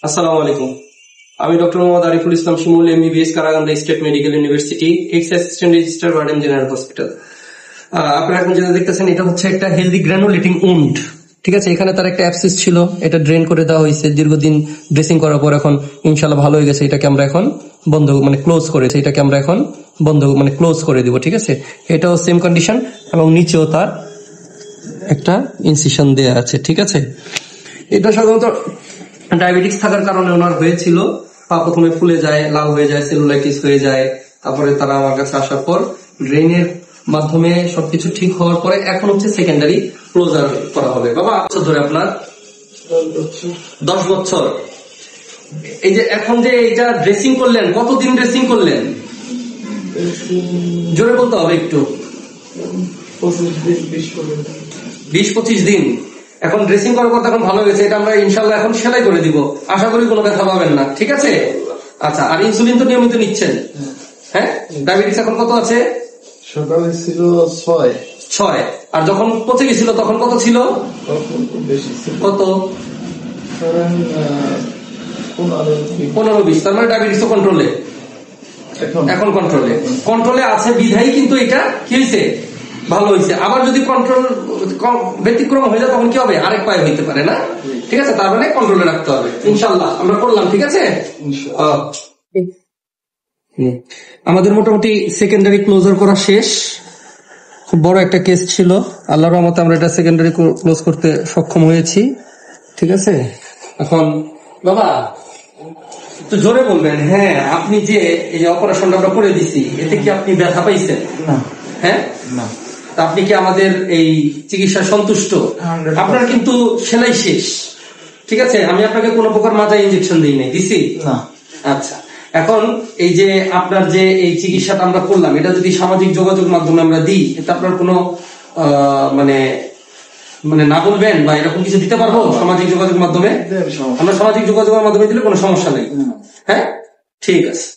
আসসালামু আলাইকুম। আমি doctor Mohammad Ariful Islam Shimul, MBBS, Karaganda state medical university, ex assistant registrar, warden general hospital. আপনারা এখন যেটা দেখতেছেন এটা হচ্ছে একটা হেলদি গ্রানুলেটিং উন্ড। ঠিক আছে, এখানে তার একটা অ্যাবসেস ছিল, এটা ড্রেন করে দেওয়া হয়েছে দীর্ঘদিন ড্রেসিং করার পর। এখন ইনশাল্লাহ ভালো হয়ে গেছে। এটাকে আমরা এখন বন্ধ ক্লোজ করেছি, এটাকে আমরা এখন ক্লোজ করে দিব। ঠিক আছে, এটাও সেম কন্ডিশন এবং নিচেও তার একটা ইনসিশন দেয়া আছে। ঠিক আছে, এটা সাধারণত ডায়াবেটিক্স থাকার কারণে ওনার হয়েছিল। পা প্রথমে ফুলে যায়, লাল হয়ে যায়, সেলুলাইটিস হয়ে যায়। তারপরে তারা আমার কাছে আসার পর ড্রেনের মাধ্যমে সবকিছু ঠিক হওয়ার পরে এখন হচ্ছে সেকেন্ডারি ক্লোজার করা হবে। বাবা বছর ধরে আপনার 10 বছর। এই যে এখন যে এটা ড্রেসিং করলেন, কতদিন ড্রেসিং করলেন? জোরে বলতে হবে একটু। 20-25 দিন। এখন ড্রেসিং করার পর এখন ভালো হয়েছে। এটা আমরা ইনশাল্লাহ এখন সেলাই করে দিব, আশা করি কোনো ব্যথা পাবেন না। ঠিক আছে, আচ্ছা। আর ইনসুলিন তো নিয়মিত নিচ্ছেন? হ্যাঁ। ডায়াবেটিস এখন কত আছে? সকালে ছিল 6। আর যখন পচে গেছিল তখন কত ছিল? কত? 15-20। তার মানে ডায়াবেটিস তো কন্ট্রোলে, এখন কন্ট্রোলে আছে বিধাই কিন্তু এটা কি হয়েছে, ভালো হয়েছে। আবার যদি কন্ট্রোল ব্যতিক্রম হয়ে যায় তখন কি হবে, আরেক পায়ে হইতে পারে না। ঠিক আছে, তার মানে কন্ট্রোলে রাখতে হবে। ইনশাল্লাহ আমরা করলাম। ঠিক আছে, আমাদের মোটামুটি সেকেন্ডারি ক্লোজার করা শেষ। খুব বড় একটা কেস ছিল, আল্লাহর রহমতে আমরা এটা সেকেন্ডারি ক্লোজ করতে সক্ষম হয়েছি। ঠিক আছে, এখন বাবা একটু জোরে বলবেন। হ্যাঁ, আপনি যে এই যে অপারেশনটা আমরা করে দিছি, এতে কি আপনি ব্যথা পাইছেন? না। হ্যাঁ না। আপনি কি আমাদের এই চিকিৎসা সন্তুষ্ট? আপনার কিন্তু সেলাই শেষ। ঠিক আছে, আমি আপনাকে কোনো প্রকার মাথায় ইনজেকশন দিই নাই, দিছি না? আচ্ছা, এখন এই যে আপনার যে এই চিকিৎসাটা আমরা করলাম, এটা যদি সামাজিক যোগাযোগ মাধ্যমে আমরা দিই, এটা আপনার কোনো মানে না বলবেন বা এরকম কিছু দিতে পারবো সামাজিক যোগাযোগ মাধ্যমে? আমরা সামাজিক যোগাযোগের মাধ্যমে দিলে কোনো সমস্যা নেই। হ্যাঁ, ঠিক আছে।